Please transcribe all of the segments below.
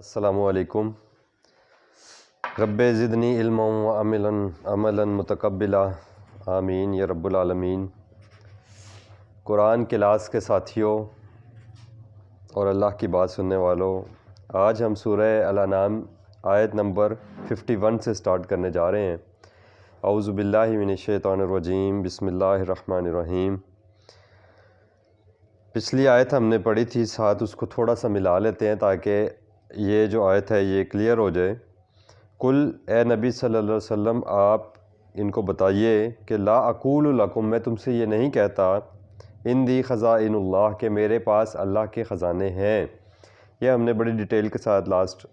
السلام علیکم۔ رب زدنی علما و عملا متقبلا، آمین یا رب العالمین۔ قرآن کلاس کے ساتھیوں اور اللہ کی بات سننے والوں، آج ہم سورہ الانعام آیت نمبر 51 سے سٹارٹ کرنے جا رہے ہیں۔ اعوذ باللہ من الشیطان الرجیم، بسم اللہ الرحمن الرحیم۔ پچھلی آیت ہم نے پڑھی تھی، ساتھ اس کو تھوڑا سا ملا لیتے ہیں تاکہ یہ جو آیت ہے یہ کلیئر ہو جائے۔ کل اے نبی صلی اللہ علیہ وسلم، آپ ان کو بتائیے کہ لا اقول لکم، میں تم سے یہ نہیں کہتا عندی خزائن اللہ، کہ میرے پاس اللہ کے خزانے ہیں۔ یہ ہم نے بڑی ڈیٹیل کے ساتھ لاسٹ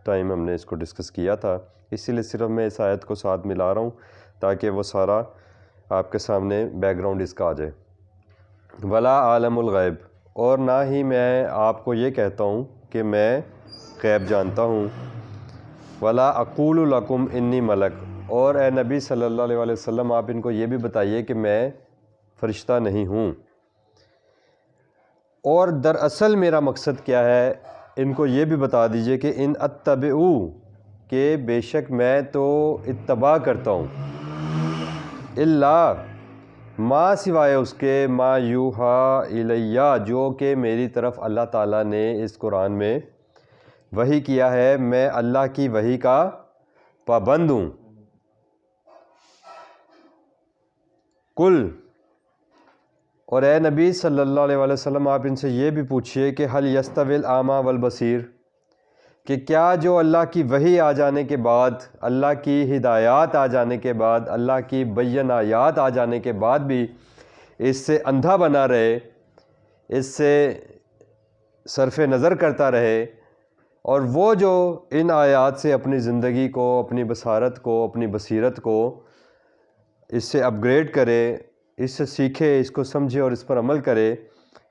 ٹائم ہم نے اس کو ڈسکس کیا تھا، اسی لیے صرف میں اس آیت کو ساتھ ملا رہا ہوں تاکہ وہ سارا آپ کے سامنے بیک گراؤنڈ اس کا آ جائے۔ ولا عالم الغیب، اور نہ ہی میں آپ کو یہ کہتا ہوں کہ میں غیب جانتا ہوں۔ ولا اقول لکم انی ملک، اور اے نبی صلی اللہ علیہ وسلم آپ ان کو یہ بھی بتائیے کہ میں فرشتہ نہیں ہوں۔ اور دراصل میرا مقصد کیا ہے، ان کو یہ بھی بتا دیجئے کہ ان اتبعو، کہ بے شک میں تو اتباع کرتا ہوں، الا ما سوائے اس کے، ما یوحا الیہ، جو کہ میری طرف اللہ تعالیٰ نے اس قرآن میں وحی کیا ہے، میں اللہ کی وحی کا پابند ہوں۔ کل، اور اے نبی صلی اللہ علیہ وسلم آپ ان سے یہ بھی پوچھئے کہ حل یستوی الاعمی والبصیر، کہ کیا جو اللہ کی وحی آ جانے کے بعد، اللہ کی ہدایات آ جانے کے بعد، اللہ کی بینایات آ جانے کے بعد بھی اس سے اندھا بنا رہے، اس سے صرف نظر کرتا رہے، اور وہ جو ان آیات سے اپنی زندگی کو، اپنی بصارت کو، اپنی بصیرت کو اس سے اپ گریڈ کرے، اس سے سیکھے، اس کو سمجھے اور اس پر عمل کرے،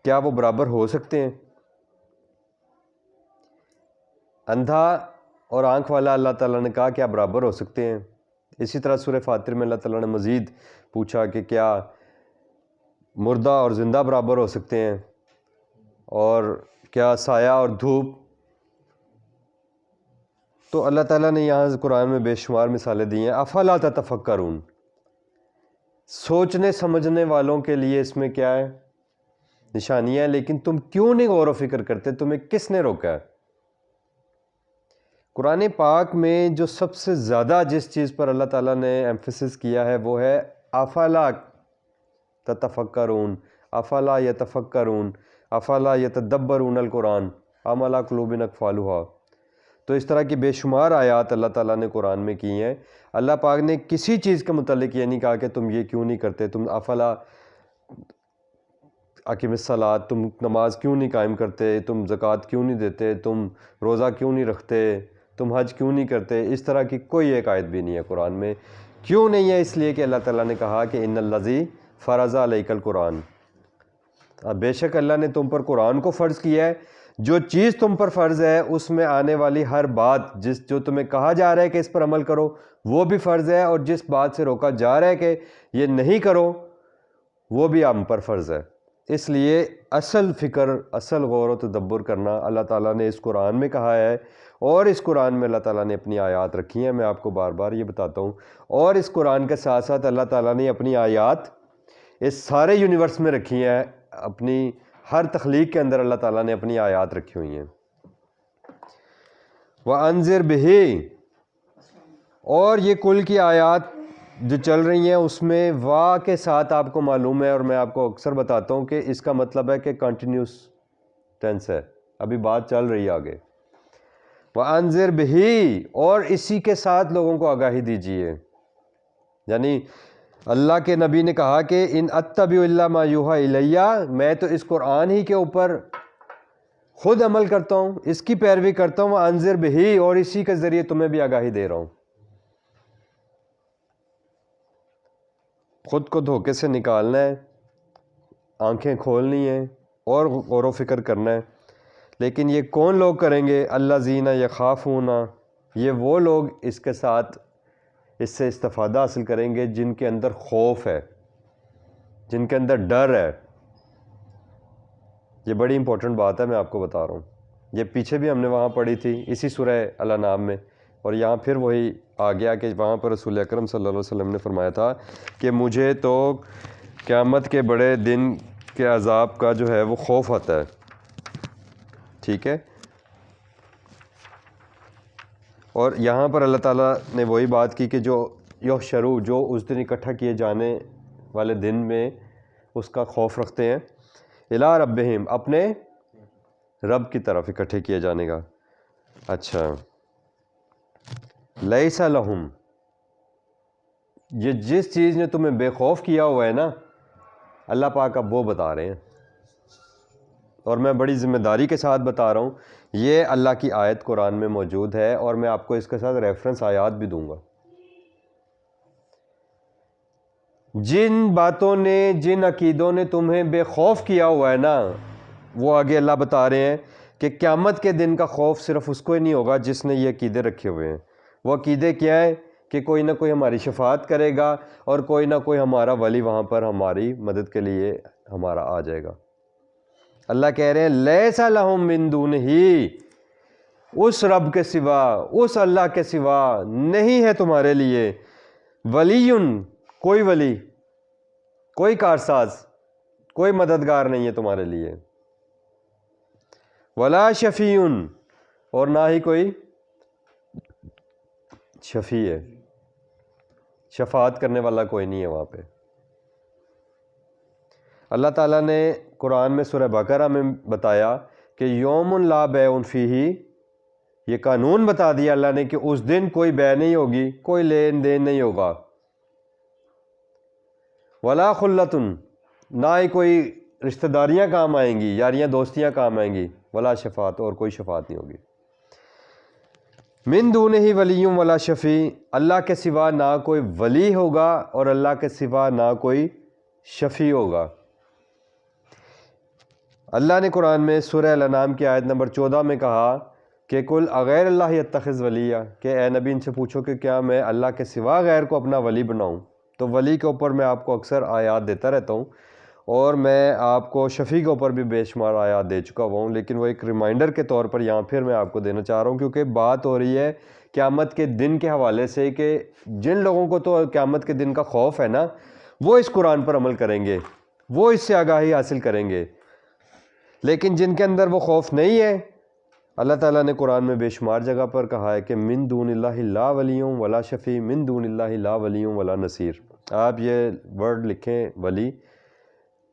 کیا وہ برابر ہو سکتے ہیں؟ اندھا اور آنکھ والا اللہ تعالیٰ نے کہا کیا برابر ہو سکتے ہیں؟ اسی طرح سورہ فاطر میں اللہ تعالیٰ نے مزید پوچھا کہ کیا مردہ اور زندہ برابر ہو سکتے ہیں، اور کیا سایہ اور دھوپ؟ تو اللہ تعالیٰ نے یہاں قرآن میں بے شمار مثالیں دی ہیں۔ افلا تتفکرون، سوچنے سمجھنے والوں کے لیے اس میں کیا ہے؟ نشانیاں ہیں، لیکن تم کیوں نہیں غور و فکر کرتے؟ تمہیں کس نے روکا ہے؟ قرآن پاک میں جو سب سے زیادہ جس چیز پر اللہ تعالیٰ نے ایمفیسس کیا ہے وہ ہے افلا تتفکرون، افلا یتفکرون، افلا یتدبرون القرآن ام علی قلوب اقفالها۔ تو اس طرح کی بے شمار آیات اللہ تعالیٰ نے قرآن میں کی ہیں۔ اللہ پاک نے کسی چیز کے متعلق یہ نہیں کہا کہ تم یہ کیوں نہیں کرتے، تم افلا اقیم الصلاۃ، تم نماز کیوں نہیں قائم کرتے، تم زکوٰۃ کیوں نہیں دیتے، تم روزہ کیوں نہیں رکھتے، تم حج کیوں نہیں کرتے۔ اس طرح کی کوئی ایک آیت بھی نہیں ہے قرآن میں۔ کیوں نہیں ہے؟ اس لیے کہ اللہ تعالیٰ نے کہا کہ ان الذی فرض علیک القرآن، بے شک اللہ نے تم پر قرآن کو فرض کیا ہے۔ جو چیز تم پر فرض ہے اس میں آنے والی ہر بات، جو تمہیں کہا جا رہا ہے کہ اس پر عمل کرو وہ بھی فرض ہے، اور جس بات سے روکا جا رہا ہے کہ یہ نہیں کرو وہ بھی ہم پر فرض ہے۔ اس لیے اصل فکر، اصل غور و تدبر کرنا اللہ تعالیٰ نے اس قرآن میں کہا ہے، اور اس قرآن میں اللہ تعالیٰ نے اپنی آیات رکھی ہیں۔ میں آپ کو بار بار یہ بتاتا ہوں، اور اس قرآن کے ساتھ ساتھ اللہ تعالیٰ نے اپنی آیات اس سارے یونیورس میں رکھی ہیں، اپنی ہر تخلیق کے اندر اللہ تعالیٰ نے اپنی آیات رکھی ہوئی ہیں۔ وَأَنذِرْ بِهِ، اور یہ کل کی آیات جو چل رہی ہیں اس میں وا کے ساتھ آپ کو معلوم ہے، اور میں آپ کو اکثر بتاتا ہوں کہ اس کا مطلب ہے کہ کنٹینیوس ٹینس ہے، ابھی بات چل رہی ہے آگے۔ وَأَنذِرْ بِهِ، اور اسی کے ساتھ لوگوں کو آگاہی دیجیے، یعنی اللہ کے نبی نے کہا کہ ان اتبع الا ما یوحا الیہ، میں تو اس قرآن ہی کے اوپر خود عمل کرتا ہوں، اس کی پیروی کرتا ہوں۔ وَأَنذِرْ بِهِ، اور اسی کے ذریعے تمہیں بھی آگاہی دے رہا ہوں۔ خود کو دھوکے سے نکالنا ہے، آنکھیں کھولنی ہیں اور غور و فکر کرنا ہے، لیکن یہ کون لوگ کریں گے؟ الذین یخافون، یہ وہ لوگ اس کے ساتھ اس سے استفادہ حاصل کریں گے جن کے اندر خوف ہے، جن کے اندر ڈر ہے۔ یہ بڑی امپورٹنٹ بات ہے، میں آپ کو بتا رہا ہوں۔ یہ پیچھے بھی ہم نے وہاں پڑھی تھی اسی سورہ الانعام میں، اور یہاں پھر وہی آ گیا کہ وہاں پر رسول اکرم صلی اللہ علیہ وسلم نے فرمایا تھا کہ مجھے تو قیامت کے بڑے دن کے عذاب کا جو ہے وہ خوف آتا ہے. ٹھیک ہے، اور یہاں پر اللہ تعالیٰ نے وہی بات کی کہ جو یحشرو، جو اس دن اکٹھا کیے جانے والے دن میں اس کا خوف رکھتے ہیں، الی ربہم، اپنے رب کی طرف اکٹھے کیے جانے کا. اچھا، لیس لہم، یہ جس چیز نے تمہیں بے خوف کیا ہوا ہے نا، اللہ پاک اب وہ بتا رہے ہیں، اور میں بڑی ذمہ داری کے ساتھ بتا رہا ہوں. یہ اللہ کی آیت قرآن میں موجود ہے، اور میں آپ کو اس کے ساتھ ریفرنس آیات بھی دوں گا. جن باتوں نے، جن عقیدوں نے تمہیں بے خوف کیا ہوا ہے نا، وہ آگے اللہ بتا رہے ہیں کہ قیامت کے دن کا خوف صرف اس کو ہی نہیں ہوگا جس نے یہ عقیدے رکھے ہوئے ہیں. وہ عقیدے کیا ہیں؟ کہ کوئی نہ کوئی ہماری شفاعت کرے گا، اور کوئی نہ کوئی ہمارا ولی وہاں پر ہماری مدد کے لیے ہمارا آ جائے گا. اللہ کہہ رہے ہیں لیس لہم من دونہ، اس رب کے سوا، اس اللہ کے سوا نہیں ہے تمہارے لیے ولی، کوئی ولی، کوئی کارساز، کوئی مددگار نہیں ہے تمہارے لیے. ولا شفیع، اور نہ ہی کوئی شفیع ہے، شفاعت کرنے والا کوئی نہیں ہے وہاں پہ. اللہ تعالیٰ نے قرآن میں سورہ بقرہ میں بتایا کہ یوم لا بیع فیہ، یہ قانون بتا دیا اللہ نے کہ اس دن کوئی بیع نہیں ہوگی، کوئی لین دین نہیں ہوگا. ولا خلۃ، نہ ہی کوئی رشتہ داریاں کام آئیں گی، یاریاں دوستیاں کام آئیں گی. ولا شفاعت، اور کوئی شفاعت نہیں ہوگی. من دونہ ولی ولا شفیع، اللہ کے سوا نہ کوئی ولی ہوگا اور اللہ کے سوا نہ کوئی شفیع ہوگا. اللہ نے قرآن میں سورہ الانعام کی آیت نمبر 14 میں کہا کہ کل اغیر اللہ یتخذ ولیہ، کہ اے نبی ان سے پوچھو کہ کیا میں اللہ کے سوا غیر کو اپنا ولی بناؤں. تو ولی کے اوپر میں آپ کو اکثر آیات دیتا رہتا ہوں، اور میں آپ کو شفیع کے اوپر بھی بے شمار آیات دے چکا ہوا ہوں، لیکن وہ ایک ریمائنڈر کے طور پر یہاں پھر میں آپ کو دینا چاہ رہا ہوں، کیونکہ بات ہو رہی ہے قیامت کے دن کے حوالے سے کہ جن لوگوں کو تو قیامت کے دن کا خوف ہے نا، وہ اس قرآن پر عمل کریں گے، وہ اس سے آگاہی حاصل کریں گے. لیکن جن کے اندر وہ خوف نہیں ہے، اللہ تعالیٰ نے قرآن میں بے شمار جگہ پر کہا ہے کہ من دون اللہ لا ولی ولا شفیع، من دون اللہ لا ولی ولا نصیر. آپ یہ ورڈ لکھیں ولی،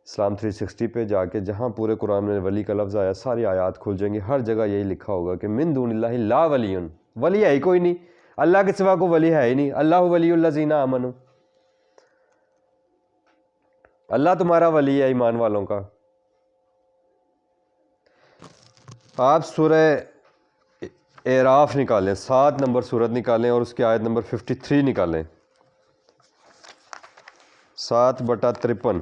اسلام 360 پہ جا کے جہاں پورے قرآن میں ولی کا لفظ آیا ساری آیات کھل جائیں گی، ہر جگہ یہی لکھا ہوگا کہ من دون اللہ لا ولی، ولی ہے ہی کوئی نہیں، اللہ کے سوا کو ولی ہے ہی نہیں. اللہ ولی الذین آمنوا، اللہ تمہارا ولی ہے ایمان والوں کا. آپ سورہ اعراف نکالیں، 7 نمبر سورت نکالیں اور اس کی آیت نمبر 53 نکالیں، 7/53.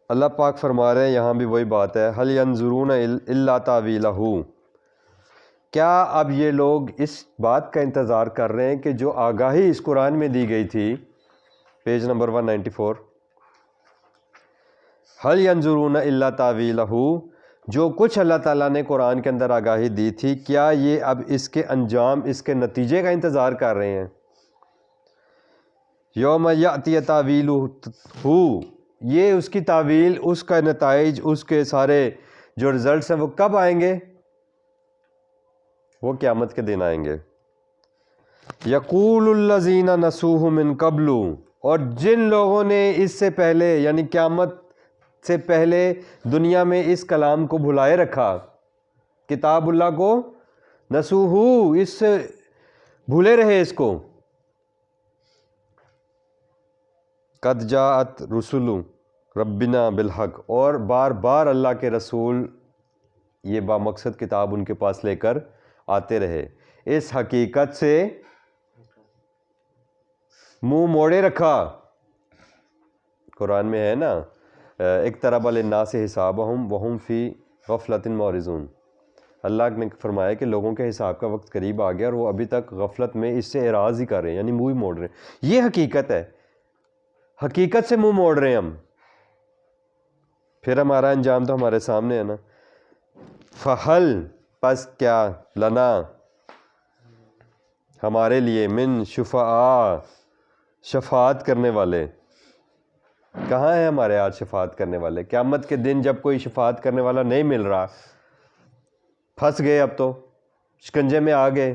اللہ پاک فرما رہے ہیں، یہاں بھی وہی بات ہے، هل ينظرون الا تاویلہ، کیا اب یہ لوگ اس بات کا انتظار کر رہے ہیں کہ جو آگاہی اس قرآن میں دی گئی تھی، پیج نمبر 194، هل ينظرون الا تاویلہ، جو کچھ اللہ تعالیٰ نے قرآن کے اندر آگاہی دی تھی، کیا یہ اب اس کے انجام، اس کے نتیجے کا انتظار کر رہے ہیں؟ یوم یأتی تاویلہ، یہ اس کی تعویل، اس کا نتائج، اس کے سارے جو رزلٹس ہیں وہ کب آئیں گے؟ وہ قیامت کے دن آئیں گے. یقول الذین نسوہ من قبل، اور جن لوگوں نے اس سے پہلے یعنی قیامت سے پہلے دنیا میں اس کلام کو بھلائے رکھا، کتاب اللہ کو، نسوہ، اس سے بھولے رہے اس کو، قد جاءت رسل ربنا بالحق، اور بار بار اللہ کے رسول یہ بامقصد کتاب ان کے پاس لے کر آتے رہے، اس حقیقت سے منہ موڑے رکھا. قرآن میں ہے نا، اقترب للناس حسابہم وہم فی غفلۃ معرضون، اللہ نے فرمایا کہ لوگوں کے حساب کا وقت قریب آ گیا اور وہ ابھی تک غفلت میں اس سے اعراض ہی کر رہے ہیں، یعنی منہ ہی موڑ رہے ہیں. یہ حقیقت ہے. حقیقت سے منہ موڑ رہے ہیں ہم، پھر ہمارا انجام تو ہمارے سامنے ہے نا. فہل پس کیا، لنا ہمارے لیے، من شفعاء شفاعت کرنے والے. کہاں ہیں ہمارے آج شفاعت کرنے والے؟ قیامت کے دن جب کوئی شفاعت کرنے والا نہیں مل رہا، پھنس گئے، اب تو شکنجے میں آ گئے.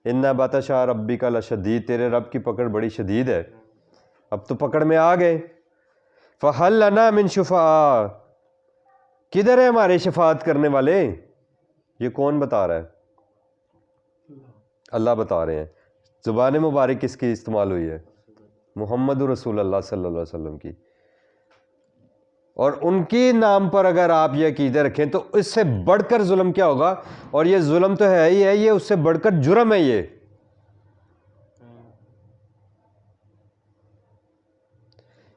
ان بطش ربک لشدید، تیرے رب کی پکڑ بڑی شدید ہے، اب تو پکڑ میں آ گئے. فہل لنا من شفعاء، کدھر ہے ہمارے شفاعت کرنے والے؟ یہ کون بتا رہا ہے؟ اللہ بتا رہے ہیں. زبان مبارک کس کی استعمال ہوئی ہے؟ محمد رسول اللہ صلی اللہ علیہ وسلم کی. اور ان کی نام پر اگر آپ یہ عقیدے رکھیں تو اس سے بڑھ کر ظلم کیا ہوگا؟ اور یہ ظلم تو ہے ہی ہے، یہ اس سے بڑھ کر جرم ہے. یہ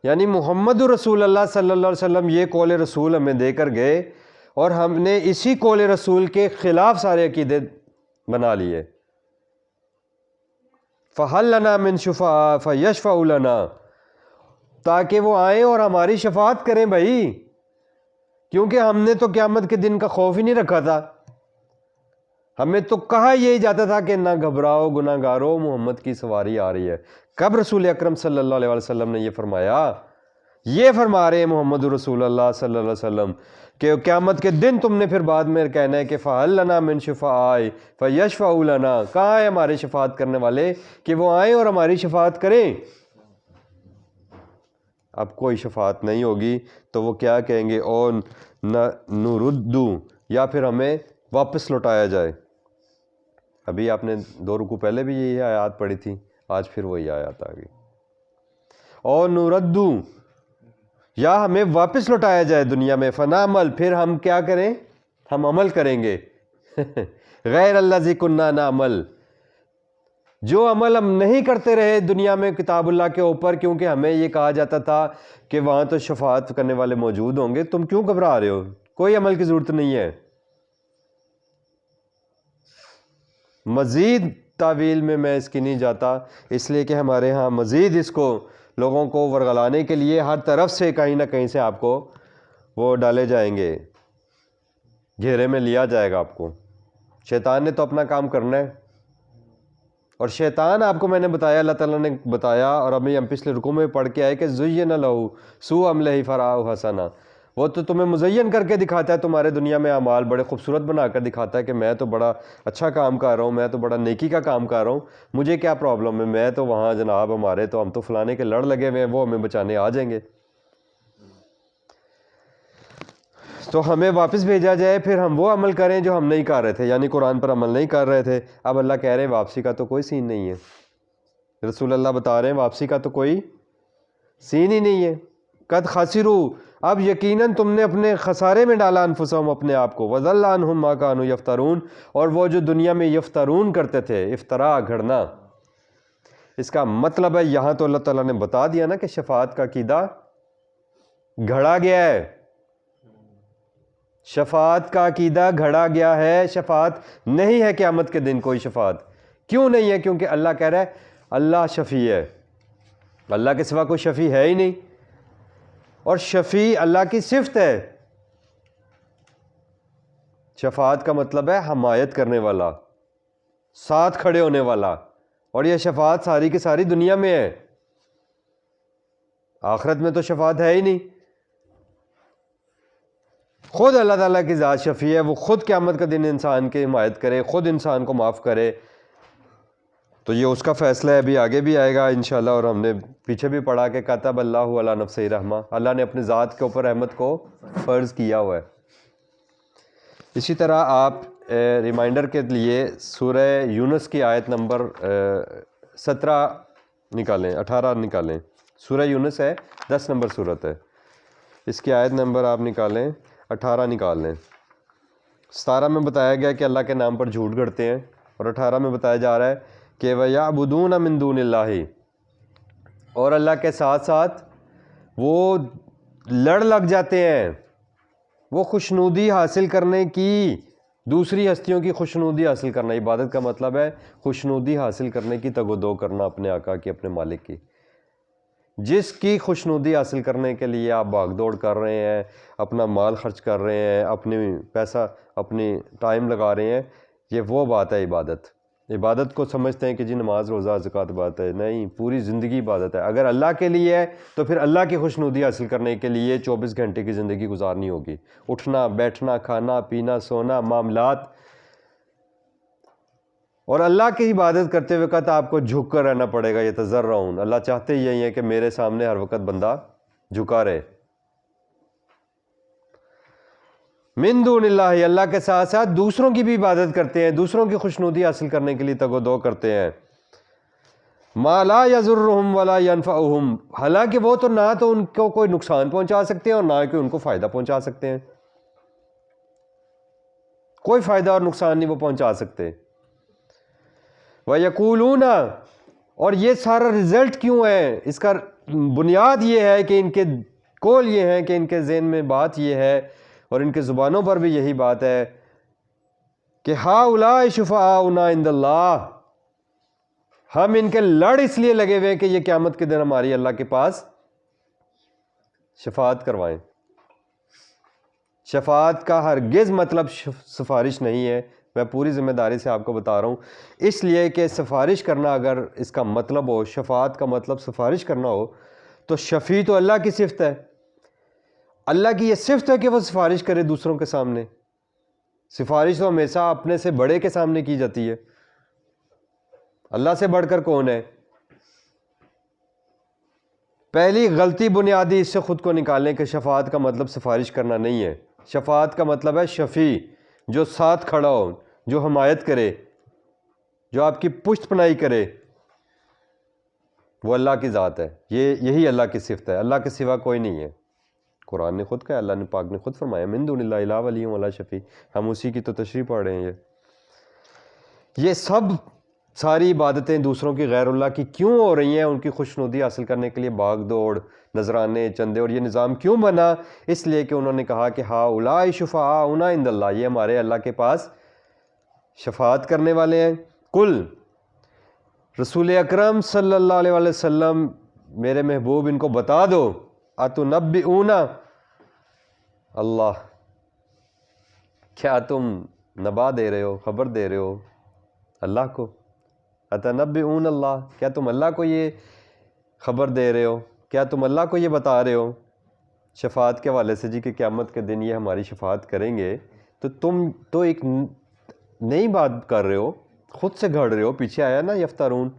یعنی محمد رسول اللہ صلی اللہ علیہ وسلم یہ قول رسول ہمیں دے کر گئے، اور ہم نے اسی قول رسول کے خلاف سارے عقیدے بنا لیے. فَهَلْ لَنَا مِن شُفَعَاءَ فَيَشْفَعُوا لَنَا، تاکہ وہ آئیں اور ہماری شفاعت کریں بھائی. کیونکہ ہم نے تو قیامت کے دن کا خوف ہی نہیں رکھا تھا. ہمیں تو کہا یہی جاتا تھا کہ نہ گھبراؤ گناہ گارو، محمد کی سواری آ رہی ہے. کب رسول اکرم صلی اللہ علیہ وسلم نے یہ فرمایا؟ یہ فرما رہے ہیں محمد رسول اللہ صلی اللہ علیہ وسلم کہ قیامت کے دن تم نے پھر بعد میں کہنا ہے کہ فَهَلْ لَنَا مِن شُفَعَاءَ فَيَشْفَعُوا لَنَا، کہاں ہیں ہمارے شفاعت کرنے والے کہ وہ آئیں اور ہماری شفاعت کریں؟ اب کوئی شفاعت نہیں ہوگی تو وہ کیا کہیں گے؟ او نردو، یا پھر ہمیں واپس لوٹایا جائے. ابھی آپ نے 2 رکوع پہلے بھی یہی آیات پڑھی تھی، آج پھر وہی آیات آ گئی. او نردو، یا ہمیں واپس لوٹایا جائے دنیا میں، فنعمل، پھر ہم کیا کریں؟ ہم عمل کریں گے. غیر الذی کنا نعمل، جو عمل ہم نہیں کرتے رہے دنیا میں کتاب اللہ کے اوپر، کیونکہ ہمیں یہ کہا جاتا تھا کہ وہاں تو شفاعت کرنے والے موجود ہوں گے. تم کیوں گھبرا رہے ہو؟ کوئی عمل کی ضرورت نہیں ہے. مزید تعویل میں اس کی نہیں جاتا، اس لیے کہ ہمارے ہاں مزید اس کو لوگوں کو ورغلانے کے لیے ہر طرف سے کہیں نہ کہیں سے آپ کو وہ ڈالے جائیں گے، گھیرے میں لیا جائے گا آپ کو. شیطان نے تو اپنا کام کرنا ہے. اور شیطان آپ کو میں نے بتایا، اللہ تعالیٰ نے بتایا، اور ابھی ہم پچھلے رکوع میں پڑھ کے آئے کہ زُیِّنَ لَهُ سُوءُ عَمَلِهِ فَرَآهُ حَسَنًا، وہ تو تمہیں مزین کر کے دکھاتا ہے، تمہارے دنیا میں اعمال بڑے خوبصورت بنا کر دکھاتا ہے کہ میں تو بڑا اچھا کام کر رہا ہوں، میں تو بڑا نیکی کا کام کر رہا ہوں، مجھے کیا پرابلم ہے، میں تو وہاں جناب ہمارے تو ہم تو فلانے کے لڑ لگے ہوئے ہیں، وہ ہمیں بچانے آ جائیں گے. تو ہمیں واپس بھیجا جائے، پھر ہم وہ عمل کریں جو ہم نہیں کر رہے تھے، یعنی قرآن پر عمل نہیں کر رہے تھے. اب اللہ کہہ رہے ہیں واپسی کا تو کوئی سین نہیں ہے. رسول اللہ بتا رہے ہیں واپسی کا تو کوئی سین ہی نہیں ہے. قد خسروا، اب یقیناً تم نے اپنے خسارے میں ڈالا انفسہم، اپنے آپ کو، وضل عنہم ما کانوا یفترون، اور وہ جو دنیا میں یفترون کرتے تھے، افطرا گھڑنا. اس کا مطلب ہے یہاں تو اللہ تعالیٰ نے بتا دیا نا کہ شفاعت کا عقیدہ گھڑا گیا ہے. شفاعت کا عقیدہ گھڑا گیا ہے. شفاعت نہیں ہے قیامت کے دن کوئی شفاعت. کیوں نہیں ہے؟ کیونکہ اللہ کہہ رہا ہے اللہ شفیع ہے، اللہ کے سوا کوئی شفیع ہے ہی نہیں، اور شفیع اللہ کی صفت ہے. شفاعت کا مطلب ہے حمایت کرنے والا، ساتھ کھڑے ہونے والا، اور یہ شفاعت ساری کی ساری دنیا میں ہے. آخرت میں تو شفاعت ہے ہی نہیں. خود اللہ تعالیٰ کی ذات شفیع ہے، وہ خود قیامت کا دن انسان کی حمایت کرے، خود انسان کو معاف کرے. تو یہ اس کا فیصلہ ہے، ابھی آگے بھی آئے گا انشاءاللہ. اور ہم نے پیچھے بھی پڑھا کہ کتب اللہ علی نفسہ رحمہ، اللہ نے اپنی ذات کے اوپر رحمت کو فرض کیا ہوا ہے. اسی طرح آپ ریمائنڈر کے لیے سورہ یونس کی آیت نمبر 17 نکالیں، 18 نکالیں. سورہ یونس ہے، 10 نمبر صورت ہے، اس کی آیت نمبر آپ نکالیں، 18 نکال لیں. 17 میں بتایا گیا کہ اللہ کے نام پر جھوٹ گھڑتے ہیں، اور 18 میں بتایا جا رہا ہے کہ وَيَعْبُدُونَ مِن دُونِ اللَّهِ، اور اللہ کے ساتھ ساتھ وہ لڑ لگ جاتے ہیں. وہ خوشنودی حاصل کرنے کی، دوسری ہستیوں کی خوشنودی حاصل کرنا. عبادت کا مطلب ہے خوشنودی حاصل کرنے کی، تگ و دو کرنا اپنے آقا کی، اپنے مالک کی. جس کی خوشنودی حاصل کرنے کے لیے آپ بھاگ دوڑ کر رہے ہیں، اپنا مال خرچ کر رہے ہیں، اپنی پیسہ اپنی ٹائم لگا رہے ہیں، یہ وہ بات ہے عبادت۔ عبادت کو سمجھتے ہیں کہ جی نماز روزہ زکوٰۃ عبادت ہے، نہیں، پوری زندگی عبادت ہے۔ اگر اللہ کے لیے ہے تو پھر اللہ کی خوشنودی حاصل کرنے کے لیے 24 گھنٹے کی زندگی گزارنی ہوگی، اٹھنا بیٹھنا کھانا پینا سونا معاملات، اور اللہ کی عبادت کرتے وقت آپ کو جھک کر رہنا پڑے گا، یہ تضرعون، اللہ چاہتے یہی ہے کہ میرے سامنے ہر وقت بندہ جھکا رہے۔ من دون اللہ، اللہ کے ساتھ ساتھ دوسروں کی بھی عبادت کرتے ہیں، دوسروں کی خوشنودی حاصل کرنے کے لیے تگ و دو کرتے ہیں۔ ما لا یضرہم ولا ینفعہم، حالانکہ وہ تو نہ تو ان کو کوئی نقصان پہنچا سکتے ہیں اور نہ کہ ان کو فائدہ پہنچا سکتے ہیں، کوئی فائدہ اور نقصان نہیں وہ پہنچا سکتے۔ وَيَقُولُونَ، اور یہ سارا رزلٹ کیوں ہے، اس کا بنیاد یہ ہے کہ ان کے قول یہ ہے کہ ان کے ذہن میں بات یہ ہے اور ان کے زبانوں پر بھی یہی بات ہے کہ ہؤلاء شفعاؤنا عند اللہ، ہم ان کے لڑ اس لیے لگے ہوئے ہیں کہ یہ قیامت کے دن ہماری اللہ کے پاس شفاعت کروائیں۔ شفاعت کا ہرگز مطلب سفارش نہیں ہے، میں پوری ذمہ داری سے آپ کو بتا رہا ہوں، اس لیے کہ سفارش کرنا اگر اس کا مطلب ہو، شفاعت کا مطلب سفارش کرنا ہو، تو شفیع تو اللہ کی صفت ہے، اللہ کی یہ صفت ہے کہ وہ سفارش کرے دوسروں کے سامنے۔ سفارش تو ہمیشہ اپنے سے بڑے کے سامنے کی جاتی ہے، اللہ سے بڑھ کر کون ہے؟ پہلی غلطی بنیادی اس سے خود کو نکالنے کہ شفاعت کا مطلب سفارش کرنا نہیں ہے۔ شفاعت کا مطلب ہے شفیع، جو ساتھ کھڑا ہو، جو حمایت کرے، جو آپ کی پشت پناہی کرے، وہ اللہ کی ذات ہے، یہی اللہ کی صفت ہے، اللہ کے سوا کوئی نہیں ہے۔ قرآن نے خود کہا، اللہ نے پاک نے خود فرمایا من دون اللہ لا ولی ولا شفیع، ہم اسی کی تو تشریح پڑھ رہے ہیں۔ یہ سب ساری عبادتیں دوسروں کی غیر اللہ کی کیوں ہو رہی ہیں؟ ان کی خوشنودی حاصل کرنے کے لیے بھاگ دوڑ، نذرانے، چندے، اور یہ نظام کیوں بنا؟ اس لیے کہ انہوں نے کہا کہ ہؤلاء شفعاؤنا عند اللہ، یہ ہمارے اللہ کے پاس شفاعت کرنے والے ہیں۔ کل، رسول اکرم صلی اللہ علیہ وسلم، میرے محبوب، ان کو بتا دو، اتنبئون اللہ، کیا تم نبا دے رہے ہو، خبر دے رہے ہو اللہ کو؟ اتنبئون اللہ، کیا تم اللہ کو یہ خبر دے رہے ہو، کیا تم اللہ کو یہ بتا رہے ہو شفاعت کے حوالے سے، جی کہ قیامت کے دن یہ ہماری شفاعت کریں گے؟ تو تم تو ایک نئی بات کر رہے ہو، خود سے گھڑ رہے ہو، پیچھے آیا نا یفترون،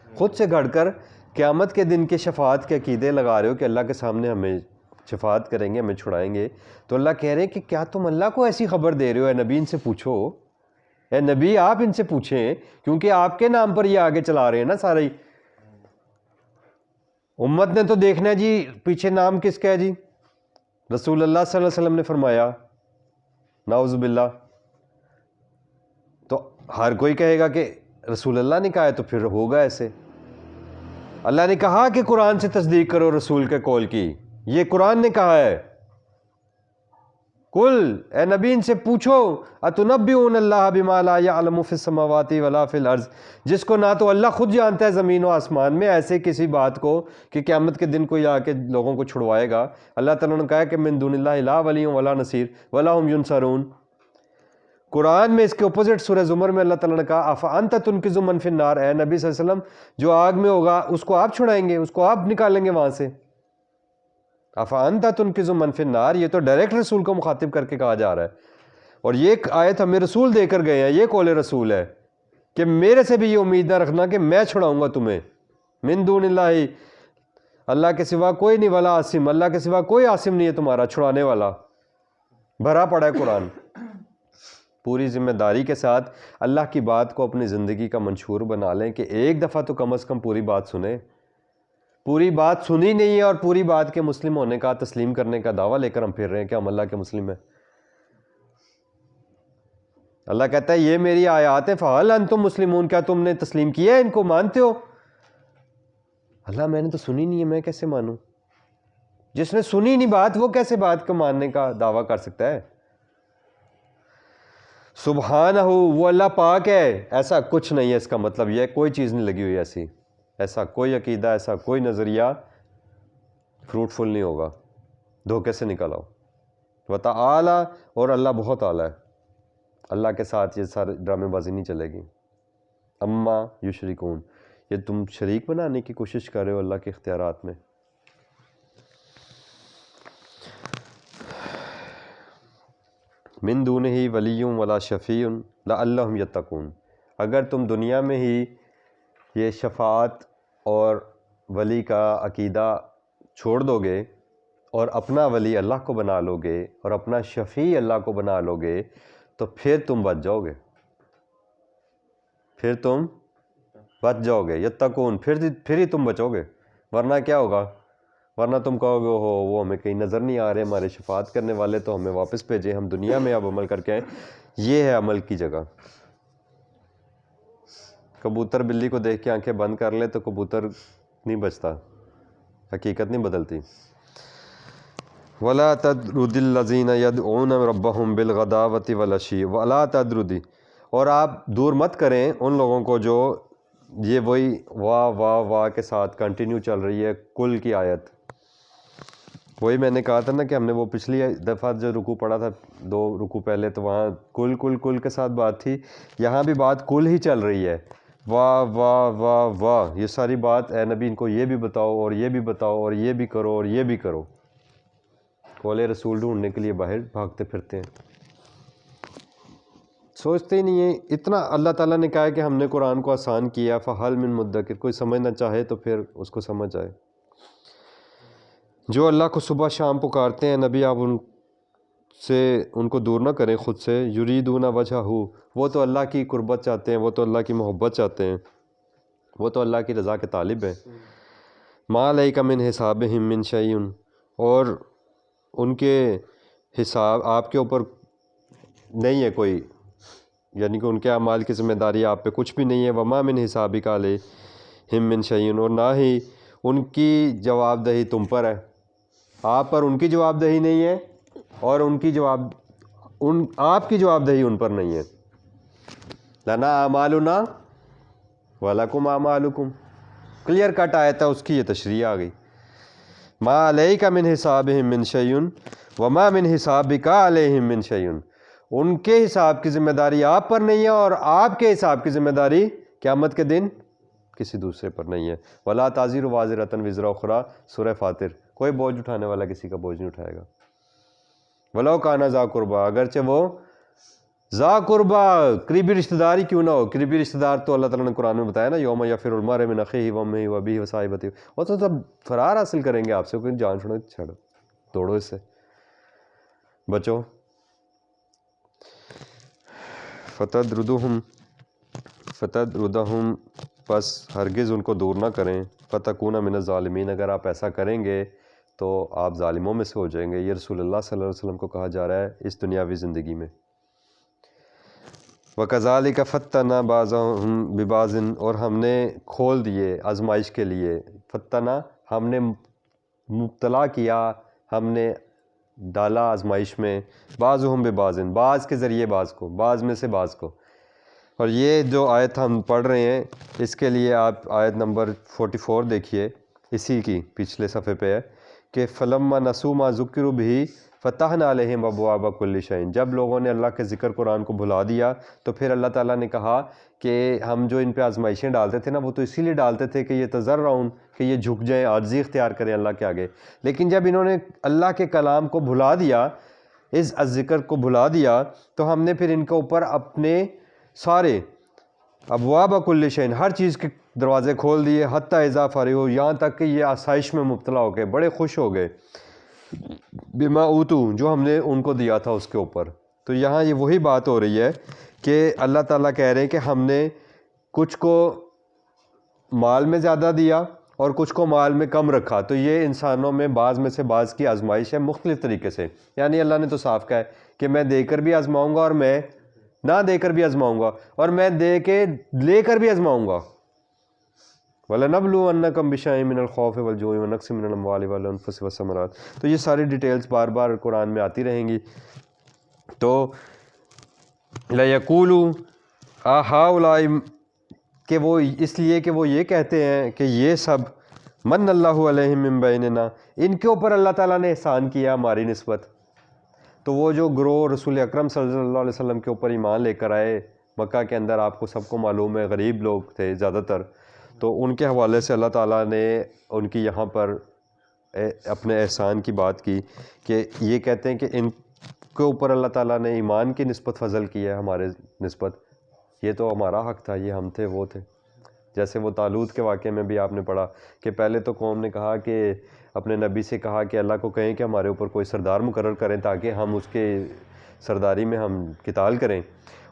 خود سے گھڑ کر قیامت کے دن کے شفاعت کے عقیدے لگا رہے ہو کہ اللہ کے سامنے ہمیں شفاعت کریں گے، ہمیں چھڑائیں گے۔ تو اللہ کہہ رہے ہیں کہ کیا تم اللہ کو ایسی خبر دے رہے ہو؟ اے نبی ان سے پوچھو، اے نبی آپ ان سے پوچھیں، کیونکہ آپ کے نام پر یہ آگے چلا رہے ہیں نا سارے۔ امت نے تو دیکھنا ہے جی پیچھے نام کس کا ہے، جی رسول اللہ صلی اللہ علیہ وسلم نے فرمایا، نعوذ باللہ، تو ہر کوئی کہے گا کہ رسول اللہ نے کہا ہے تو پھر ہوگا ایسے۔ اللہ نے کہا کہ قرآن سے تصدیق کرو رسول کے قول کی، یہ قرآن نے کہا ہے۔ کل، اے نبی ان سے پوچھو، اتنبئون اللہ بما لا یعلم فی السماوات ولا فی الارض، جس کو نہ تو اللہ خود جانتا ہے زمین و آسمان میں، ایسے کسی بات کو کہ قیامت کے دن کوئی آ کے لوگوں کو چھڑوائے گا۔ اللہ تعالیٰ نے کہا کہ من دون اللہ لا ولی ولا نصیر ولا هم ینصرون۔ قرآن میں اس کے اپوزٹ سورہ زمر میں اللہ تعالیٰ نے کہا افانت تنقذ من فی النار، اے نبی صلی اللہ علیہ وسلم جو آگ میں ہوگا اس کو آپ چھڑائیں گے، اس کو آپ نکالیں گے وہاں سے۔ افانت تنقذ من فی النار، یہ تو ڈائریکٹ رسول کو مخاطب کر کے کہا جا رہا ہے، اور یہ آیت ہمیں رسول دے کر گئے ہیں، یہ قول رسول ہے کہ میرے سے بھی یہ امید نہ رکھنا کہ میں چھڑاؤں گا تمہیں۔ من دون اللہ، اللہ کے سوا کوئی نہیں، ولا عاصم، اللہ کے سوا کوئی عاصم نہیں ہے تمہارا چھڑانے والا۔ بھرا پڑا ہے قرآن۔ پوری ذمہ داری کے ساتھ اللہ کی بات کو اپنی زندگی کا منشور بنا لیں کہ ایک دفعہ تو کم از کم پوری بات سنیں۔ پوری بات سنی نہیں ہے اور پوری بات کے مسلم ہونے کا، تسلیم کرنے کا دعویٰ لے کر ہم پھر رہے ہیں کہ ہم اللہ کے مسلم ہیں۔ اللہ کہتا ہے یہ میری آیات ہیں، فَهَلْ أَنْتُمْ مُسْلِمُونَ، کیا تم نے تسلیم کیا ہے، ان کو مانتے ہو؟ اللہ میں نے تو سنی نہیں ہے، میں کیسے مانوں؟ جس نے سنی نہیں بات وہ کیسے بات کو ماننے کا دعویٰ کر سکتا ہے؟ سبحانہ، وہ اللہ پاک ہے، ایسا کچھ نہیں ہے۔ اس کا مطلب یہ ہے کوئی چیز نہیں لگی ہوئی ایسی، ایسا کوئی عقیدہ، ایسا کوئی نظریہ فروٹفل نہیں ہوگا، دھوکے سے نکل آؤ۔ وتعالی، اور اللہ بہت اعلیٰ ہے، اللہ کے ساتھ یہ سارے ڈرامے بازی نہیں چلے گی۔ اما یشرکون، یہ تم شریک بنانے کی کوشش کر رہے ہو اللہ کے اختیارات میں۔ من دونہ ولی ولا شفیع لعلہم یتقون، اگر تم دنیا میں ہی یہ شفاعت اور ولی کا عقیدہ چھوڑ دو گے اور اپنا ولی اللہ کو بنا لو گے اور اپنا شفیع اللہ کو بنا لو گے تو پھر تم بچ جاؤ گے، پھر تم بچ جاؤ گے، یتقون، پھر ہی تم بچو گے، ورنہ کیا ہوگا؟ ورنہ تم کہو گے ہو وہ ہمیں کہیں نظر نہیں آ رہے ہمارے شفاعت کرنے والے، تو ہمیں واپس بھیجیں، ہم دنیا میں اب عمل کر کے آئیں۔ یہ ہے عمل کی جگہ۔ کبوتر بلی کو دیکھ کے آنکھیں بند کر لے تو کبوتر نہیں بچتا، حقیقت نہیں بدلتی۔ وَلَا تَطْرُدِ الَّذِينَ يَدْعُونَ رَبَّهُمْ بِالْغَدَاوَةِ وَالْعَشِيِّ وَلَا تَطْرُدِ، اور آپ دور مت کریں ان لوگوں کو جو یہ وہی واہ واہ واہ کے ساتھ کنٹینیو چل رہی ہے، کل کی آیت۔ وہی میں نے کہا تھا نا کہ ہم نے وہ پچھلی دفعہ جو رکوع پڑھا تھا 2 رکوع پہلے، تو وہاں کل کل کل کے ساتھ بات تھی، یہاں بھی بات کل ہی چل رہی ہے، واہ واہ واہ واہ، یہ ساری بات اے نبی ان کو یہ بھی بتاؤ اور یہ بھی بتاؤ اور یہ بھی کرو اور یہ بھی کرو۔ کولے رسول ڈھونڈنے کے لیے باہر بھاگتے پھرتے ہیں، سوچتے ہی نہیں ہیں۔ اتنا اللہ تعالیٰ نے کہا ہے کہ ہم نے قرآن کو آسان کیا، فہل من مدکر، کوئی سمجھنا چاہے تو پھر اس کو سمجھ آئے۔ جو اللہ کو صبح شام پکارتے ہیں، نبی آپ ان سے ان کو دور نہ کریں خود سے، یریدون وجہہ، وہ تو اللہ کی قربت چاہتے ہیں، وہ تو اللہ کی محبت چاہتے ہیں، وہ تو اللہ کی رضا کے طالب ہیں۔ ما علیک من حسابہم من شیء، اور ان کے حساب آپ کے اوپر نہیں ہے کوئی، یعنی کہ ان کے اعمال کی ذمہ داری آپ پہ کچھ بھی نہیں ہے۔ وما من حسابک علیہم من شیء، اور نہ ہی ان کی جواب دہی تم پر ہے، آپ پر ان کی جواب دہی نہیں ہے اور آپ کی جواب دہی ان پر نہیں ہے۔ لنا اعمالنا ولکم اعمالکم، کلیئر کٹ آیت ہے، اس کی یہ تشریح آ گئی۔ ما علیک من حسابہم من شیء وما من حسابک علیہم من شیء، ان کے حساب کی ذمہ داری آپ پر نہیں ہے اور آپ کے حساب کی ذمہ داری قیامت کے دن کسی دوسرے پر نہیں ہے۔ ولا تزر وازرۃ وزر اخری، سورہ فاطر، کوئی بوجھ اٹھانے والا کسی کا بوجھ نہیں اٹھائے گا۔ ولو کان ذا قربیٰ، اگرچہ وہ ذا قربیٰ قریبی رشتہ دار ہی کیوں نہ ہو۔ قریبی رشتہ دار تو اللہ تعالیٰ نے قرآن میں بتایا نا، یوم یفر المرء من اخیہ وامہ وابیہ وصاحبتہ، وہ تو سب فرار حاصل کریں گے آپ سے، کوئی جان چھوڑو، توڑو اس سے، بچو۔ فتدردہم، پس ہرگز ان کو دور نہ کریں، فتکون من الظالمین، اگر آپ ایسا کریں گے تو آپ ظالموں میں سے ہو جائیں گے۔ یہ رسول اللہ صلی اللہ علیہ وسلم کو کہا جا رہا ہے اس دنیاوی زندگی میں۔ وَكَذَلِكَ فَتَّنَا بَعْضَهُمْ بِبَعْضٍ، اور ہم نے کھول دیے آزمائش کے لیے، فتنا ہم نے مبتلا کیا، ہم نے ڈالا آزمائش میں، بعضهم ببعض، بعض کے ذریعے بعض کو، بعض میں سے بعض کو۔ اور یہ جو آیت ہم پڑھ رہے ہیں اس کے لیے آپ آیت نمبر 44 دیکھیے، اسی کی پچھلے صفحے پہ ہے کہ فَلَمَّا نَسُوا مَا ذُكِّرُوا بِهِ فَتَحْنَا عَلَيْهِمْ أَبْوَابَ كُلِّ شَيْءٍ، جب لوگوں نے اللہ کے ذکر قرآن کو بھلا دیا تو پھر اللہ تعالیٰ نے کہا کہ ہم جو ان پہ آزمائشیں ڈالتے تھے نا، وہ تو اسی لیے ڈالتے تھے کہ یہ تضرعون، کہ یہ جھک جائیں، عاجزی اختیار کریں اللہ کے آگے۔ لیکن جب انہوں نے اللہ کے کلام کو بھلا دیا، اس ذکر کو بھلا دیا، تو ہم نے پھر ان کے اوپر اپنے سارے ابواب کل شیء، ہر چیز کے دروازے کھول دیے، حتی اذا فرحوا، یہاں تک کہ یہ آسائش میں مبتلا ہو گئے، بڑے خوش ہو گئے، بما اوتوا، جو ہم نے ان کو دیا تھا اس کے اوپر۔ تو یہاں یہ وہی بات ہو رہی ہے کہ اللہ تعالیٰ کہہ رہے ہیں کہ ہم نے کچھ کو مال میں زیادہ دیا اور کچھ کو مال میں کم رکھا، تو یہ انسانوں میں بعض میں سے بعض کی آزمائش ہے مختلف طریقے سے۔ یعنی اللہ نے تو صاف کہا ہے کہ میں دے کر بھی آزماؤں گا اور میں نہ دے کر بھی آزماؤں گا، اور میں دے کے لے کر بھی آزماؤں گا۔ وَلَنَبْلُوَنَّكُمْ بِشَيْءٍ مِّنَ الْخَوْفِ وَالْجُوعِ وَنَقْصٍ مِّنَ الْأَمْوَالِ وَالْأَنفُسِ وَالثَّمَرَاتِ، تو یہ ساری ڈیٹیلز بار بار قرآن میں آتی رہیں گی۔ تو لَيَقُولُوا هَٰؤُلَاءِ، کہ وہ اس لیے کہ وہ یہ کہتے ہیں کہ یہ سب من اللہ علیہم من بیننا، ان کے اوپر اللہ تعالیٰ نے احسان کیا ہماری نسبت۔ تو وہ جو گروہ رسول اکرم صلی اللہ علیہ وسلم کے اوپر ایمان لے کر آئے مکہ کے اندر، آپ کو سب کو معلوم ہے غریب لوگ تھے زیادہ تر، تو ان کے حوالے سے اللہ تعالیٰ نے ان کی یہاں پر اپنے احسان کی بات کی کہ یہ کہتے ہیں کہ ان کے اوپر اللہ تعالیٰ نے ایمان کی نسبت فضل کی ہے ہمارے نسبت، یہ تو ہمارا حق تھا، یہ ہم تھے وہ تھے۔ جیسے وہ طالوت کے واقعے میں بھی آپ نے پڑھا کہ پہلے تو قوم نے کہا کہ اپنے نبی سے کہا کہ اللہ کو کہیں کہ ہمارے اوپر کوئی سردار مقرر کریں تاکہ ہم اس کے سرداری میں ہم قتال کریں،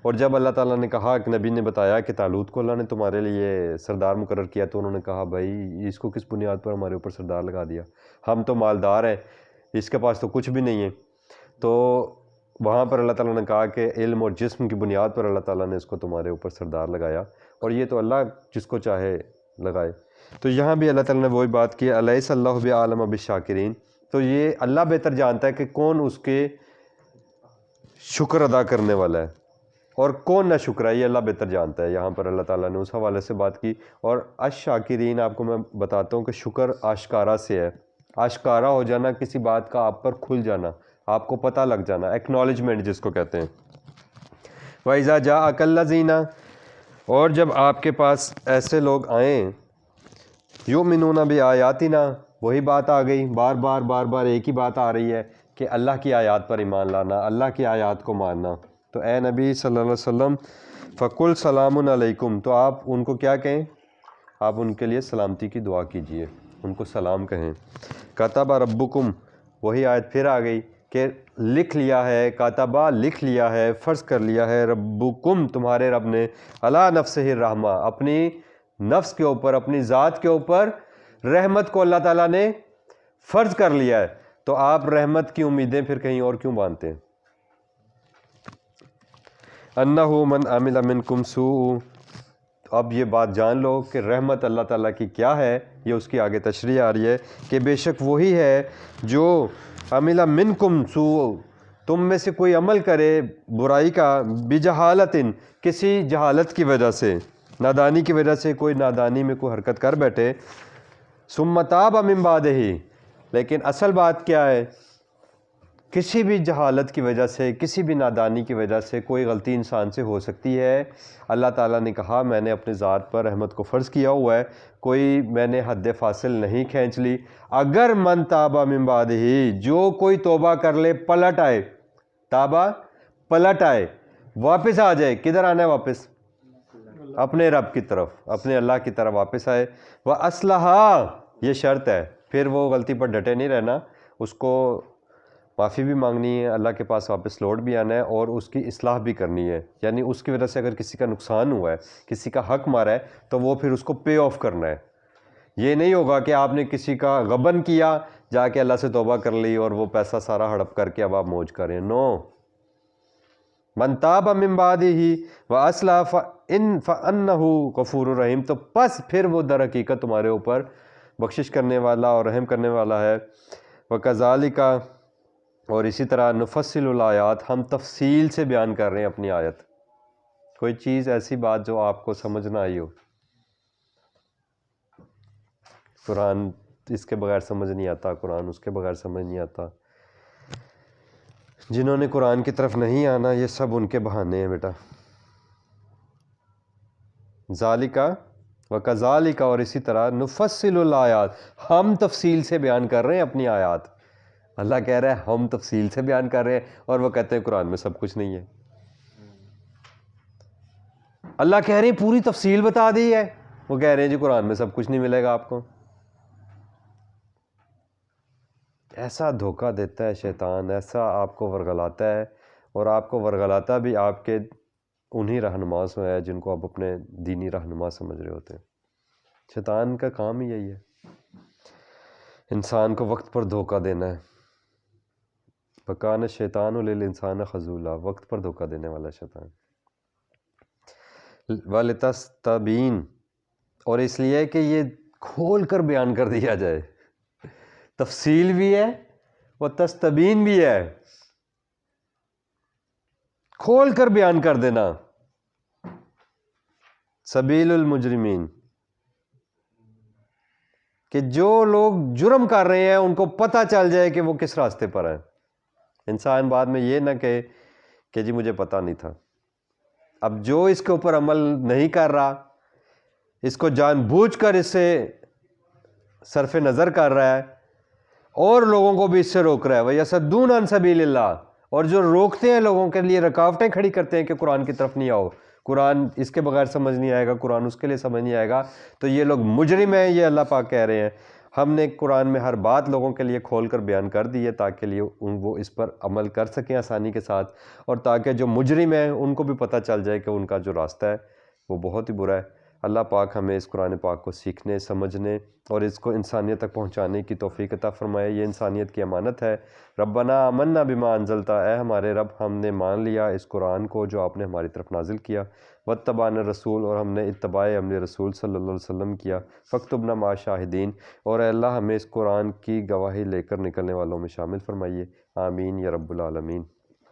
اور جب اللہ تعالیٰ نے کہا کہ نبی نے بتایا کہ طالوت کو اللہ نے تمہارے لیے سردار مقرر کیا، تو انہوں نے کہا بھائی اس کو کس بنیاد پر ہمارے اوپر سردار لگا دیا، ہم تو مالدار ہیں، اس کے پاس تو کچھ بھی نہیں ہے۔ تو وہاں پر اللہ تعالیٰ نے کہا کہ علم اور جسم کی بنیاد پر اللہ تعالیٰ نے اس کو تمہارے اوپر سردار لگایا، اور یہ تو اللہ جس کو چاہے لگائے۔ تو یہاں بھی اللہ تعالیٰ نے وہی بات کی، الیس اللہ بعالم بالشاکرین، تو یہ اللہ بہتر جانتا ہے کہ کون اس کے شکر ادا کرنے والا ہے اور کون نہ شکر ہے، یہ اللہ بہتر جانتا ہے۔ یہاں پر اللہ تعالیٰ نے اس حوالے سے بات کی۔ اور الشاکرین آپ کو میں بتاتا ہوں کہ شکر آشکارا سے ہے، آشکارا ہو جانا، کسی بات کا آپ پر کھل جانا، آپ کو پتہ لگ جانا، ایکنالجمنٹ جس کو کہتے ہیں۔ وَإِذَا جَاءَكَ الَّذِينَ، اور جب آپ کے پاس ایسے لوگ آئیں، یؤمنون بآیاتنا، وہی بات آ گئی، بار بار ایک ہی بات آ رہی ہے کہ اللہ کی آیات پر ایمان لانا، اللہ کی آیات کو ماننا۔ تو اے نبی صلی اللہ علیہ وسلم فَقُلْ سَلَامٌ عَلَيْكُمْ، تو آپ ان کو کیا کہیں؟ آپ ان کے لیے سلامتی کی دعا کیجئے، ان کو سلام کہیں۔ کتب ربکم، وہی آیت پھر آ گئی کہ لکھ لیا ہے، کاتبہ لکھ لیا ہے، فرض کر لیا ہے، ربکم تمہارے رب نے، علی نفسہ الرحمہ، اپنی نفس کے اوپر، اپنی ذات کے اوپر رحمت کو اللہ تعالیٰ نے فرض کر لیا ہے، تو آپ رحمت کی امیدیں پھر کہیں اور کیوں باندھتے ہیں؟ انہ من عمل منکم سوء، اب یہ بات جان لو کہ رحمت اللہ تعالیٰ کی کیا ہے، یہ اس کی آگے تشریح آ رہی ہے کہ بے شک وہی ہے جو عمل منکم سوء، تم میں سے کوئی عمل کرے برائی کا، بجہالت، کسی جہالت کی وجہ سے، نادانی کی وجہ سے، کوئی نادانی میں کوئی حرکت کر بیٹھے، ثم تاب من بعدہ، لیکن اصل بات کیا ہے؟ کسی بھی جہالت کی وجہ سے، کسی بھی نادانی کی وجہ سے کوئی غلطی انسان سے ہو سکتی ہے۔ اللہ تعالیٰ نے کہا میں نے اپنے ذات پر رحمت کو فرض کیا ہوا ہے، کوئی میں نے حد فاصل نہیں کھینچ لی۔ اگر من تابہ من بعدہ، جو کوئی توبہ کر لے، پلٹ آئے، تابہ پلٹ آئے، واپس آ جائے، کدھر آنا ہے واپس؟ اپنے رب کی طرف، اپنے اللہ کی طرف واپس آئے، وَأَصْلَحَا، یہ شرط ہے، پھر وہ غلطی پر ڈٹے نہیں رہنا، اس کو معافی بھی مانگنی ہے، اللہ کے پاس واپس لوٹ بھی آنا ہے، اور اس کی اصلاح بھی کرنی ہے، یعنی اس کی وجہ سے اگر کسی کا نقصان ہوا ہے، کسی کا حق مارا ہے، تو وہ پھر اس کو پے آف کرنا ہے۔ یہ نہیں ہوگا کہ آپ نے کسی کا غبن کیا، جا کے اللہ سے توبہ کر لی اور وہ پیسہ سارا ہڑپ کر کے اب آپ موج کریں، نو، من تاب من بعدہ واصلح فانہ غفور الرحیم، تو پس پھر وہ در حقیقت تمہارے اوپر بخشش کرنے والا اور رحم کرنے والا ہے۔ وکذالک، اور اسی طرح نفصل الآیات، ہم تفصیل سے بیان کر رہے ہیں اپنی آیت، کوئی چیز ایسی بات جو آپ کو سمجھ نہ آئی ہو، قرآن اس کے بغیر سمجھ نہیں آتا، قرآن اس کے بغیر سمجھ نہیں آتا۔ جنہوں نے قرآن کی طرف نہیں آنا، یہ سب ان کے بہانے ہیں بیٹا۔ ذالکا وکذالک، اور اسی طرح نفصل الآیات، ہم تفصیل سے بیان کر رہے ہیں اپنی آیات۔ اللہ کہہ رہا ہے ہم تفصیل سے بیان کر رہے ہیں، اور وہ کہتے ہیں قرآن میں سب کچھ نہیں ہے۔ اللہ کہہ رہے ہیں پوری تفصیل بتا دی ہے، وہ کہہ رہے ہیں جی قرآن میں سب کچھ نہیں ملے گا آپ کو۔ ایسا دھوکہ دیتا ہے شیطان، ایسا آپ کو ورغلاتا ہے، اور آپ کو ورغلاتا بھی آپ کے انہی رہنما سے ہے جن کو آپ اپنے دینی رہنما سمجھ رہے ہوتے ہیں۔ شیطان کا کام ہی یہی ہے، انسان کو وقت پر دھوکہ دینا ہے۔ فَكَانَ الشَّيْطَانُ لِلْإِنسَانِ خَذُولًا، وقت پر دھوکہ دینے والا شیطان۔ وَلِتَسْتَبِينَ، اور اس لیے کہ یہ کھول کر بیان کر دیا جائے، تفصیل بھی ہے وہ تستبین بھی ہے، کھول کر بیان کر دینا۔ سبیل المجرمین، کہ جو لوگ جرم کر رہے ہیں ان کو پتہ چل جائے کہ وہ کس راستے پر ہیں. انسان بعد میں یہ نہ کہے کہ جی مجھے پتہ نہیں تھا. اب جو اس کے اوپر عمل نہیں کر رہا، اس کو جان بوجھ کر اس سے صرف نظر کر رہا ہے اور لوگوں کو بھی اس سے روک رہا ہے، وَيَصُدُّونَ عَن سَبِيلِ اللَّهِ، اور جو روکتے ہیں لوگوں کے لیے، رکاوٹیں کھڑی کرتے ہیں کہ قرآن کی طرف نہیں آؤ، قرآن اس کے بغیر سمجھ نہیں آئے گا، قرآن اس کے لیے سمجھ نہیں آئے گا، تو یہ لوگ مجرم ہیں. یہ اللہ پاک کہہ رہے ہیں. ہم نے قرآن میں ہر بات لوگوں کے لیے کھول کر بیان کر دی ہے تاکہ وہ اس پر عمل کر سکیں آسانی کے ساتھ، اور تاکہ جو مجرم ہیں ان کو بھی پتہ چل جائے کہ ان کا جو راستہ ہے وہ بہت ہی برا ہے. اللہ پاک ہمیں اس قرآن پاک کو سیکھنے، سمجھنے اور اس کو انسانیت تک پہنچانے کی توفیق عطا فرمائے. یہ انسانیت کی امانت ہے. ربنا آمنا بما انزلتا، اے ہمارے رب ہم نے مان لیا اس قرآن کو جو آپ نے ہماری طرف نازل کیا. واتبعنا الرسول، اور ہم نے اتباع ہم نے رسول صلی اللہ علیہ وسلم کیا. فاکتبنا مع الشاہدین، اور اے اللہ ہمیں اس قرآن کی گواہی لے کر نکلنے والوں میں شامل فرمائیے. آمین یا رب العالمین.